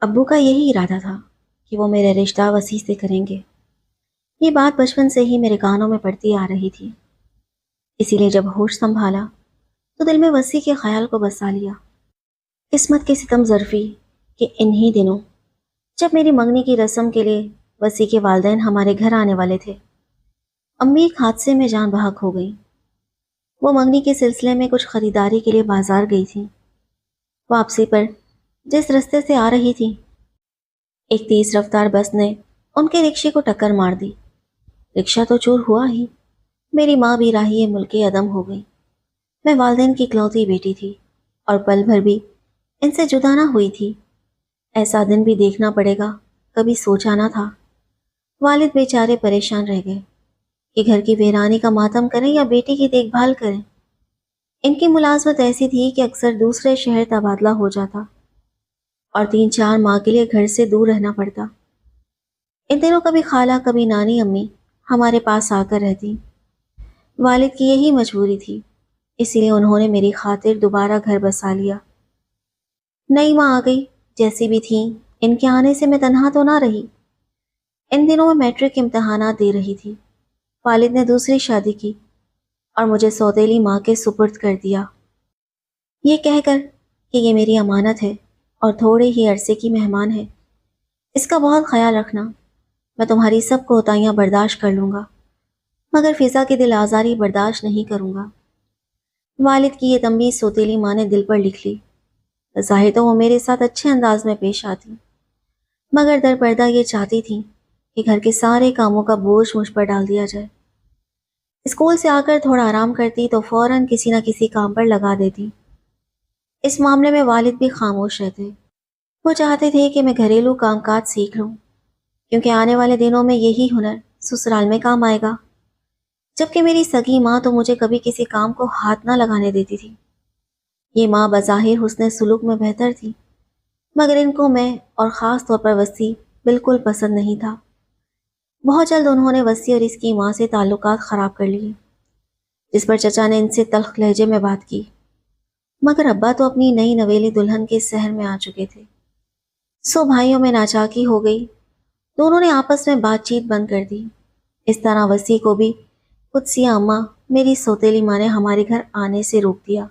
ابو کا یہی ارادہ تھا کہ وہ میرے رشتہ وسیع سے کریں گے۔ یہ بات بچپن سے ہی میرے کانوں میں پڑتی آ رہی تھی، اسی لیے جب ہوش سنبھالا تو دل میں وسیع کے خیال کو بسا لیا۔ قسمت کے ستم ظرفی کہ انہی دنوں جب میری منگنی کی رسم کے لیے وسیع کے والدین ہمارے گھر آنے والے تھے، امی ایک حادثے میں جان بحق ہو گئی۔ وہ منگنی کے سلسلے میں کچھ خریداری کے لیے بازار گئی تھی۔ واپسی پر جس رستے سے آ رہی تھی، ایک تیز رفتار بس نے ان کے رکشے کو ٹکر مار دی۔ رکشہ تو چور ہوا ہی، میری ماں بھی راہی ملک عدم ہو گئی۔ میں والدین کی اکلوتی بیٹی تھی اور پل بھر بھی ان سے جدا نہ ہوئی تھی۔ ایسا دن بھی دیکھنا پڑے گا، کبھی سوچا نہ تھا۔ والد بیچارے پریشان رہ گئے کہ گھر کی ویرانی کا ماتم کریں یا بیٹی کی دیکھ بھال کریں۔ ان کی ملازمت ایسی تھی کہ اکثر دوسرے شہر تبادلہ ہو جاتا اور 3-4 ماہ کے لیے گھر سے دور رہنا پڑتا۔ ان دنوں کبھی خالہ کبھی نانی امی ہمارے پاس آ کر رہتی۔ والد کی یہی مجبوری تھی، اسی لیے انہوں نے میری خاطر دوبارہ گھر بسا لیا۔ نئی ماں آ گئی، جیسی بھی تھیں ان کے آنے سے میں تنہا تو نہ رہی۔ ان دنوں میں میٹرک امتحانات دے رہی تھی۔ والد نے دوسری شادی کی اور مجھے سوتیلی ماں کے سپرد کر دیا، یہ کہہ کر کہ یہ میری امانت ہے اور تھوڑے ہی عرصے کی مہمان ہے، اس کا بہت خیال رکھنا۔ میں تمہاری سب کوتاہیاں برداشت کر لوں گا، مگر فضا کی دل آزاری برداشت نہیں کروں گا۔ والد کی یہ تنبیہ سوتیلی ماں نے دل پر لکھ لی۔ ظاہر تو وہ میرے ساتھ اچھے انداز میں پیش آتی، مگر در پردہ یہ چاہتی تھی کہ گھر کے سارے کاموں کا بوجھ مجھ پر ڈال دیا جائے۔ اسکول سے آ کر تھوڑا آرام کرتی تو فوراً کسی نہ کسی کام پر لگا دیتی۔ اس معاملے میں والد بھی خاموش رہتے۔ وہ چاہتے تھے کہ میں گھریلو کام کاج سیکھ لوں، کیونکہ آنے والے دنوں میں یہی ہنر سسرال میں کام آئے گا۔ جبکہ میری سگی ماں تو مجھے کبھی کسی کام کو ہاتھ نہ لگانے دیتی تھی۔ یہ ماں بظاہر حسن سلوک میں بہتر تھی، مگر ان کو میں اور خاص طور پر وسیع بالکل پسند نہیں تھا۔ بہت جلد انہوں نے وسیع اور اس کی ماں سے تعلقات خراب کر لیے، جس پر چچا نے ان سے تلخ لہجے میں بات کی۔ مگر ابا تو اپنی نئی نویلی دلہن کے سحر میں آ چکے تھے۔ سو بھائیوں میں ناچاکی ہو گئی، دونوں نے آپس میں بات چیت بند کر دی۔ اس طرح وسیع کو بھی قدسیہ اماں میری سوتیلی ماں نے ہمارے گھر آنے سے روک دیا۔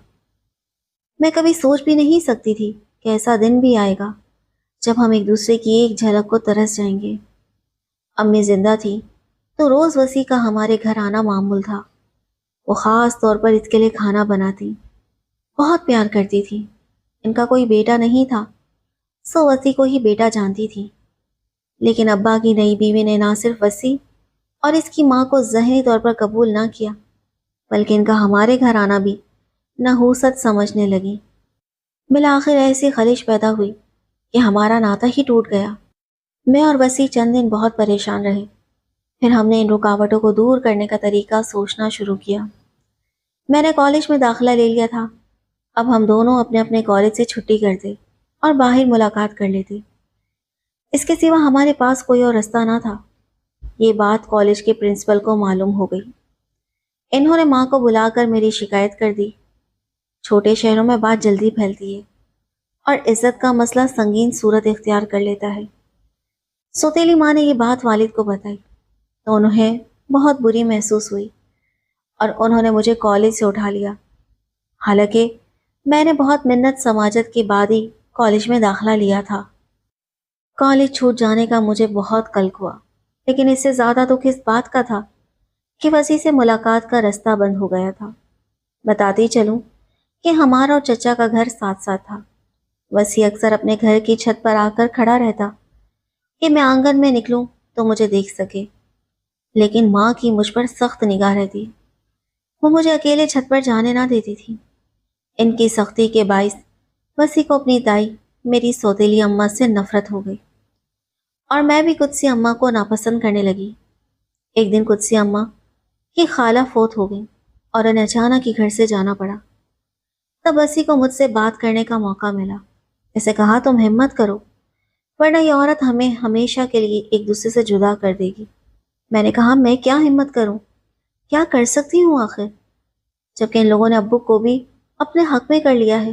میں کبھی سوچ بھی نہیں سکتی تھی کہ ایسا دن بھی آئے گا جب ہم ایک دوسرے کی ایک جھلک کو ترس جائیں گے۔ امی زندہ تھی تو روز وسیع کا ہمارے گھر آنا معمول تھا۔ وہ خاص طور پر اس کے لیے کھانا بناتی، بہت پیار کرتی تھی۔ ان کا کوئی بیٹا نہیں تھا، سو وسیع کو ہی بیٹا جانتی تھی۔ لیکن ابا کی نئی بیوی نے نہ صرف وسیع اور اس کی ماں کو ذہنی طور پر قبول نہ کیا، بلکہ ان کا ہمارے گھر آنا بھی نحوست سمجھنے لگی۔ بالآخر ایسی خلش پیدا ہوئی کہ ہمارا ناتا ہی ٹوٹ گیا۔ میں اور وسیع چند دن بہت پریشان رہے، پھر ہم نے ان رکاوٹوں کو دور کرنے کا طریقہ سوچنا شروع کیا۔ میں نے کالج میں داخلہ لے لیا تھا۔ اب ہم دونوں اپنے اپنے کالج سے چھٹی کرتے اور باہر ملاقات کر لیتے۔ اس کے سوا ہمارے پاس کوئی اور رستہ نہ تھا۔ یہ بات کالج کے پرنسپل کو معلوم ہو گئی۔ انہوں نے ماں کو بلا کر میری شکایت کر دی۔ چھوٹے شہروں میں بات جلدی پھیلتی ہے اور عزت کا مسئلہ سنگین صورت اختیار کر لیتا ہے۔ سوتیلی ماں نے یہ بات والد کو بتائی تو انہیں بہت بری محسوس ہوئی اور انہوں نے مجھے کالج سے اٹھا لیا۔ حالانکہ میں نے بہت منت سماجت کے بعد ہی کالج میں داخلہ لیا تھا۔ کالج چھوٹ جانے کا مجھے بہت قلق ہوا، لیکن اس سے زیادہ دکھ اس بات کا تھا کہ وسیع سے ملاقات کا رستہ بند ہو گیا تھا۔ بتاتی چلوں کہ ہمارا اور چچا کا گھر ساتھ ساتھ تھا۔ وسیع اکثر اپنے گھر کی چھت پر آ کر کھڑا رہتا کہ میں آنگن میں نکلوں تو مجھے دیکھ سکے، لیکن ماں کی مجھ پر سخت نگاہ رہتی۔ وہ مجھے اکیلے چھت پر جانے نہ دیتی تھی۔ ان کی سختی کے باعث وسیع کو اپنی دائی میری سوتیلی اماں سے نفرت ہو گئی اور میں بھی قدسی اماں کو ناپسند کرنے لگی۔ ایک دن قدسی اماں کی خالہ فوت ہو گئی اور انہیں اچانک ہی گھر سے جانا پڑا۔ تب وسیع کو مجھ سے بات کرنے کا موقع ملا۔ اسے کہا تم ہمت کرو، ورنہ یہ عورت ہمیں ہمیشہ کے لیے ایک دوسرے سے جدا کر دے گی۔ میں نے کہا میں کیا ہمت کروں، کیا کر سکتی ہوں آخر، جبکہ ان لوگوں نے ابو کو بھی اپنے حق میں کر لیا ہے۔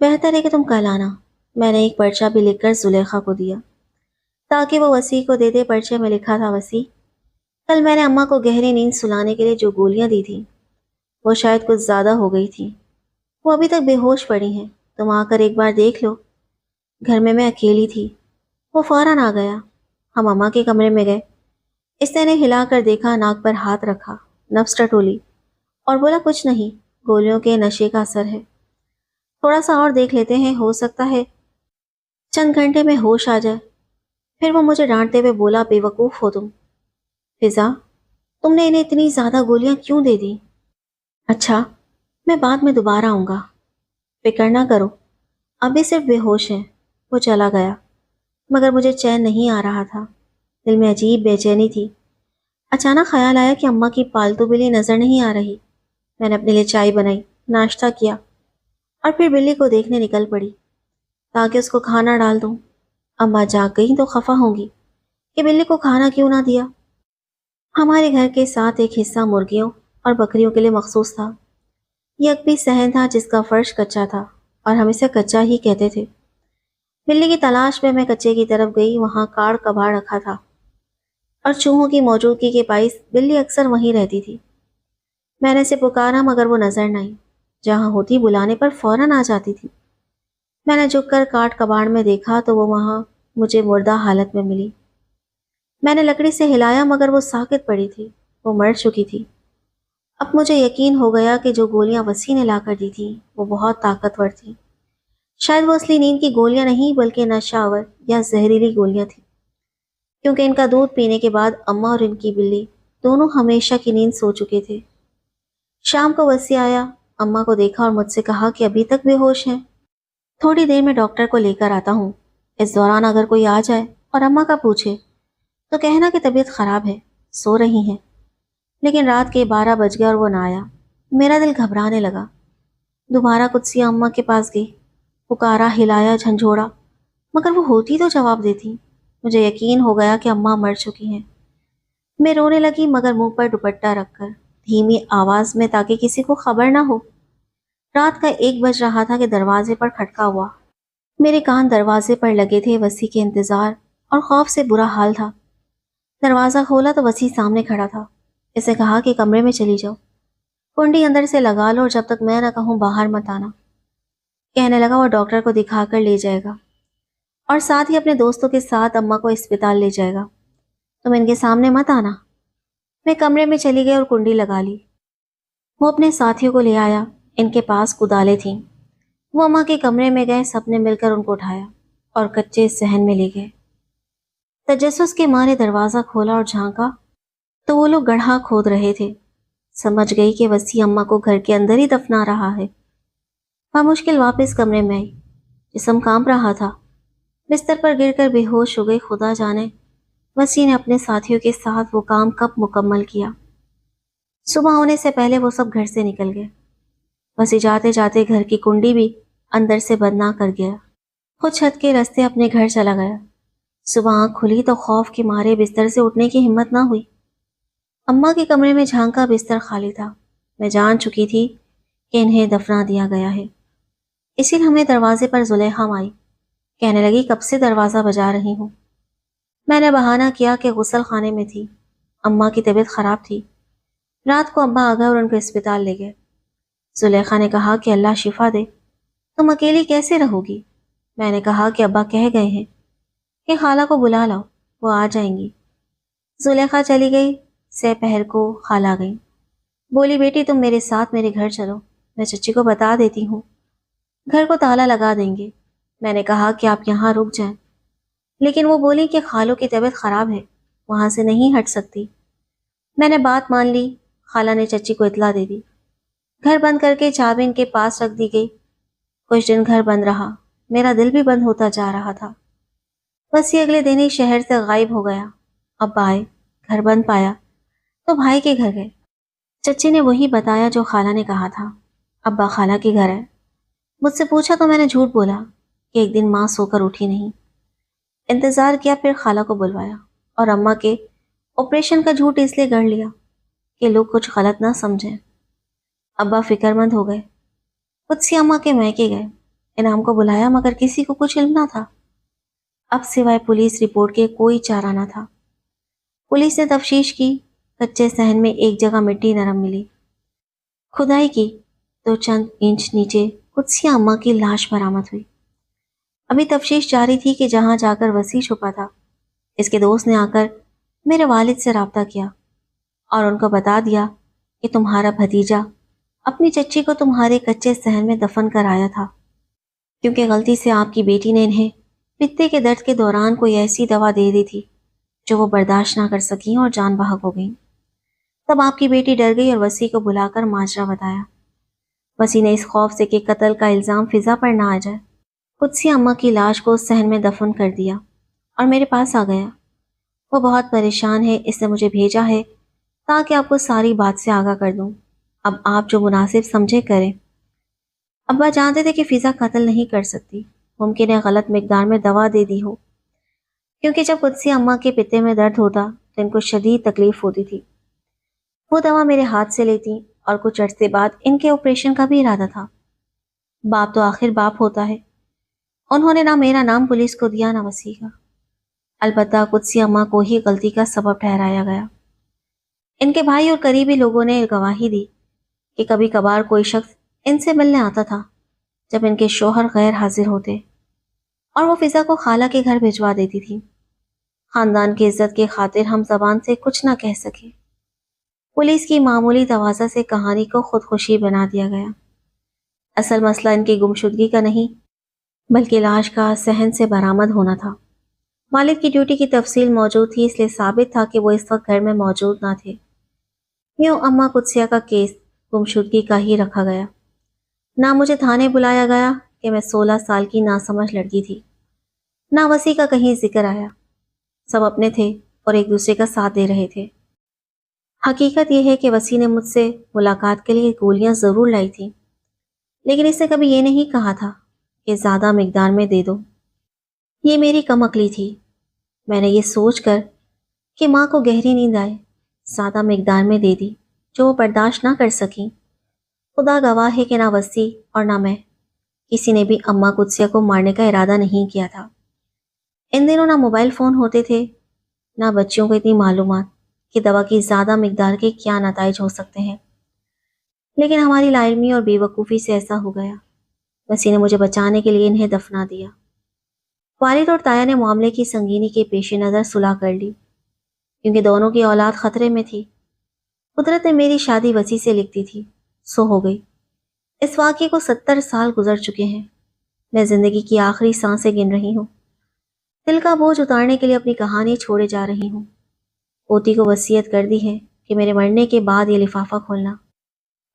بہتر ہے کہ تم کل آنا۔ میں نے ایک پرچہ بھی لکھ کر زلیخا کو دیا تاکہ وہ وسیع کو دے دے۔ پرچے میں لکھا تھا: وسیع، کل میں نے اماں کو گہری نیند سلانے کے لیے جو گولیاں دی تھیں وہ شاید کچھ زیادہ ہو گئی تھی۔ وہ ابھی تک بے ہوش پڑی ہیں، تم آ کر ایک بار دیکھ لو۔ گھر میں اکیلی تھی۔ وہ فوراً آ گیا۔ ہم اماں کے کمرے میں گئے۔ اس نے ہلا کر دیکھا، ناک پر ہاتھ رکھا، نفس ٹٹولی اور بولا: کچھ نہیں، گولیوں کے نشے کا اثر ہے۔ تھوڑا سا اور دیکھ لیتے ہیں، ہو سکتا ہے چند گھنٹے میں ہوش آ جائے۔ پھر وہ مجھے ڈانٹتے ہوئے بولا: بے وقوف ہو تم۔ فضا، تم نے انہیں اتنی زیادہ گولیاں کیوں دے دی؟ اچھا، میں بعد میں دوبارہ آؤں گا، فکر نہ کرو، ابھی صرف بے ہوش ہیں۔ وہ چلا گیا، مگر مجھے چین نہیں آ رہا تھا۔ دل میں عجیب بے چینی تھی۔ اچانک خیال آیا کہ اماں کی پالتو بلی نظر نہیں آ رہی۔ میں نے اپنے لیے چائے بنائی، ناشتہ کیا اور پھر بلی کو دیکھنے نکل پڑی تاکہ اس کو کھانا ڈال دوں۔ اماں جاگ گئی تو خفا ہوں گی کہ بلی کو کھانا کیوں نہ دیا۔ ہمارے گھر کے ساتھ ایک حصہ مرغیوں اور بکریوں کے لیے مخصوص تھا۔ یہ ایک بھی صحن تھا جس کا فرش کچا تھا اور ہم اسے کچا ہی کہتے تھے۔ بلی کی تلاش میں کچے کی طرف گئی، وہاں کاڑ کباڑ رکھا تھا اور چوہوں کی موجودگی کے باعث بلی اکثر وہیں رہتی تھی۔ میں نے اسے پکارا مگر وہ نظر نہ آئی۔ جہاں ہوتی بلانے پر فوراً آ جاتی تھی۔ میں نے جھک کر کاٹ کباڑ میں دیکھا تو وہ وہاں مجھے مردہ حالت میں ملی۔ میں نے لکڑی سے ہلایا مگر وہ ساکت پڑی تھی، وہ مر چکی تھی۔ اب مجھے یقین ہو گیا کہ جو گولیاں وسیع نے لا کر دی تھیں وہ بہت طاقتور تھیں۔ شاید وہ اصلی نیند کی گولیاں نہیں بلکہ نشہ آور یا زہریلی گولیاں تھیں، کیونکہ ان کا دودھ پینے کے بعد اماں اور ان کی بلی دونوں ہمیشہ کی نیند سو چکے تھے۔ شام کو وسیع آیا، اماں کو دیکھا اور مجھ سے کہا کہ ابھی تک بے ہوش ہیں، تھوڑی دیر میں ڈاکٹر کو لے کر آتا ہوں۔ اس دوران اگر کوئی آ جائے اور اماں کا پوچھے تو کہنا کہ طبیعت خراب ہے، سو رہی ہیں۔ لیکن رات کے 12 بج گئے اور وہ نہ آیا۔ میرا دل گھبرانے لگا۔ دوبارہ قدسیہ اماں کے پاس گئی، پکارا، ہلایا، جھنجھوڑا، مگر وہ ہوتی تو جواب دیتی۔ مجھے یقین ہو گیا کہ اماں مر چکی ہیں۔ میں رونے لگی مگر منہ پر دوپٹہ رکھ کر، دھیمی آواز میں تاکہ کسی کو خبر نہ ہو۔ رات کا 1 بج رہا تھا کہ دروازے پر کھٹکا ہوا۔ میرے کان دروازے پر لگے تھے۔ وسیع کے انتظار اور خوف سے برا حال تھا۔ دروازہ کھولا تو وسیع سامنے کھڑا تھا۔ اسے کہا کہ کمرے میں چلی جاؤ، کنڈی اندر سے لگا لو اور جب تک میں نہ کہوں باہر مت آنا۔ کہنے لگا وہ ڈاکٹر کو دکھا کر لے جائے گا اور ساتھ ہی اپنے دوستوں کے ساتھ اماں کو اسپتال لے جائے گا، تم ان کے سامنے مت آنا۔ میں کمرے میں چلی گئی اور کنڈی لگا لی۔ وہ اپنے ساتھیوں کو لے آیا، ان کے پاس کدالیں تھیں۔ وہ اماں کے کمرے میں گئے، سب نے مل کر ان کو اٹھایا اور کچے صحن میں لے گئے۔ تجسس کے مارے دروازہ کھولا اور جھانکا تو وہ لوگ گڑھا کھود رہے تھے۔ سمجھ گئی کہ وسیع اماں کو گھر کے اندر ہی دفنا رہا ہے۔ بمشکل واپس کمرے میں آئی، جسم کانپ رہا تھا، بستر پر گر کر بے ہوش ہو گئی۔ خدا جانے وسیع نے اپنے ساتھیوں کے ساتھ وہ کام کب مکمل کیا۔ صبح ہونے سے پہلے وہ سب گھر سے نکل گئے۔ وسیع جاتے جاتے گھر کی کنڈی بھی اندر سے بند نہ کر گیا، خود چھت کے راستے اپنے گھر چلا گیا۔ صبح آنکھ کھلی تو خوف کے مارے بستر سے اٹھنے کی ہمت نہ ہوئی۔ اماں کے کمرے میں جھانکا، بستر خالی تھا۔ میں جان چکی تھی کہ انہیں دفنا دیا گیا ہے۔ اسی لمحے دروازے پر زلیخا آئی، کہنے لگی کب سے دروازہ بجا رہی ہوں۔ میں نے بہانہ کیا کہ غسل خانے میں تھی، اماں کی طبیعت خراب تھی۔ رات کو ابا آ گئے اور ان کو اسپتال لے گئے۔ زلیخا نے کہا کہ اللہ شفا دے، تم اکیلی کیسے رہو گی؟ میں نے کہا کہ ابا کہہ گئے ہیں کہ خالہ کو بلا لاؤ، وہ آ جائیں گی۔ زلیخا چلی گئی۔ سہ پہر کو خالہ گئی، بولی بیٹی تم میرے ساتھ میرے گھر چلو، میں چچی کو بتا دیتی ہوں، گھر کو تالا لگا دیں گے۔ میں نے کہا کہ آپ یہاں رک جائیں، لیکن وہ بولی کہ خالوں کی طبیعت خراب ہے، وہاں سے نہیں ہٹ سکتی۔ میں نے بات مان لی۔ خالہ نے چچی کو اطلاع دے دی۔ گھر بند کر کے چابی ان کے پاس رکھ دی گئی۔ کچھ دن گھر بند رہا، میرا دل بھی بند ہوتا جا رہا تھا۔ وسیع اگلے دن ہی شہر سے غائب ہو گیا۔ ابا آئے، گھر بند پایا تو بھائی کے گھر گئے۔ چچی نے وہی بتایا جو خالہ نے کہا تھا، ابا خالہ کے گھر ہے۔ مجھ سے پوچھا تو میں نے جھوٹ بولا کہ ایک دن ماں سو کر اٹھی نہیں۔ انتظار کیا، پھر خالہ کو بلوایا اور اماں کے آپریشن کا جھوٹ اس لیے گڑھ لیا کہ لوگ کچھ غلط نہ سمجھیں۔ ابا فکر مند ہو گئے، قدسی اماں کے میکے گئے۔ انعام کو بلایا مگر کسی کو کچھ علم نہ تھا۔ اب سوائے پولیس رپورٹ کے کوئی چارہ نہ تھا۔ پولیس نے تفتیش کی، کچے صحن میں ایک جگہ مٹی نرم ملی، کھدائی کی تو چند انچ نیچے قدسیہ اماں کی لاش برآمد ہوئی۔ ابھی تفتیش جاری تھی کہ جہاں جا کر وسیع چھپا تھا، اس کے دوست نے آ کر میرے والد سے رابطہ کیا اور ان کو بتا دیا کہ تمہارا بھتیجا اپنی چچی کو تمہارے کچے صحن میں دفن کر آیا تھا، کیونکہ غلطی سے آپ کی بیٹی نے انہیں پتے کے درد کے دوران کوئی ایسی دوا دے دی تھی جو وہ برداشت نہ کر سکیں اور جان بحق ہو گئیں۔ تب آپ کی بیٹی ڈر گئی اور وسیع کو بلا کر ماجرا بتایا۔ وسیع نے اس خوف سے کہ قتل کا الزام فضا پر نہ آ جائے، قدسیہ اماں کی لاش کو اس صحن میں دفن کر دیا اور میرے پاس آ گیا۔ وہ بہت پریشان ہے، اس نے مجھے بھیجا ہے تاکہ آپ کو ساری بات سے آگاہ کر دوں۔ اب آپ جو مناسب سمجھے کریں۔ ابا جانتے تھے کہ فضا قتل نہیں کر سکتی، ممکن ہے غلط مقدار میں دوا دے دی ہو، کیونکہ جب قدسیہ اماں کے پتے میں درد ہوتا تو ان کو شدید تکلیف ہوتی تھی۔ وہ دوا میرے ہاتھ سے لیتی اور کچھ عرصے بعد ان کے آپریشن کا بھی ارادہ تھا۔ باپ تو آخر باپ ہوتا ہے۔ انہوں نے نہ میرا نام پولیس کو دیا نہ وسیع کا، البتہ قدسیہ اماں کو ہی غلطی کا سبب ٹھہرایا گیا۔ ان کے بھائی اور قریبی لوگوں نے گواہی دی کہ کبھی کبھار کوئی شخص ان سے ملنے آتا تھا جب ان کے شوہر غیر حاضر ہوتے، اور وہ فضا کو خالہ کے گھر بھجوا دیتی تھی۔ خاندان کی عزت کی خاطر ہم زبان سے کچھ نہ کہہ سکے۔ پولیس کی معمولی تواضع سے کہانی کو خودکشی بنا دیا گیا۔ اصل مسئلہ ان کی گمشدگی کا نہیں بلکہ لاش کا صحن سے برآمد ہونا تھا۔ والد کی ڈیوٹی کی تفصیل موجود تھی، اس لیے ثابت تھا کہ وہ اس وقت گھر میں موجود نہ تھے۔ یوں اماں قدسیہ کا کیس گمشدگی کا ہی رکھا گیا۔ نہ مجھے تھانے بلایا گیا کہ میں 16 سال کی ناسمجھ لڑکی تھی، نہ وسیع کا کہیں ذکر آیا۔ سب اپنے تھے اور ایک دوسرے کا ساتھ دے رہے تھے۔ حقیقت یہ ہے کہ وسیع نے مجھ سے ملاقات کے لیے گولیاں ضرور لائی تھیں، لیکن اس نے کبھی یہ نہیں کہا تھا کہ زیادہ مقدار میں دے دو۔ یہ میری کم عقلی تھی۔ میں نے یہ سوچ کر کہ ماں کو گہری نیند آئے زیادہ مقدار میں دے دی جو وہ برداشت نہ کر سکیں۔ خدا گواہ ہے کہ نہ وسیع اور نہ میں کسی نے بھی اماں قدسیہ کو مارنے کا ارادہ نہیں کیا تھا۔ ان دنوں نہ موبائل فون ہوتے تھے، نہ بچیوں کو اتنی معلومات کہ دوا کی زیادہ مقدار کے کیا نتائج ہو سکتے ہیں، لیکن ہماری لا علمی اور بے وقوفی سے ایسا ہو گیا۔ وسیع نے مجھے بچانے کے لیے انہیں دفنا دیا۔ والد اور تایا نے معاملے کی سنگینی کے پیش نظر صلح کر لی، کیونکہ دونوں کی اولاد خطرے میں تھی۔ قدرت نے میری شادی وسیع سے لکھ دی تھی، سو ہو گئی۔ اس واقعے کو 70 سال گزر چکے ہیں۔ میں زندگی کی آخری سانسیں گن رہی ہوں، دل کا بوجھ اتارنے کے لیے اپنی کہانی چھوڑے جا رہی ہوں۔ پوتی کو وصیت کر دی ہے کہ میرے مرنے کے بعد یہ لفافہ کھولنا۔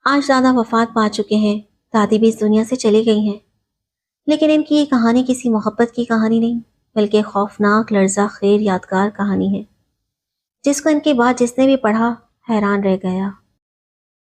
آج دادا وفات پا چکے ہیں، دادی بھی اس دنیا سے چلی گئی ہیں، لیکن ان کی یہ کہانی کسی محبت کی کہانی نہیں بلکہ خوفناک لرزہ خیر یادگار کہانی ہے، جس کو ان کے بعد جس نے بھی پڑھا حیران رہ گیا۔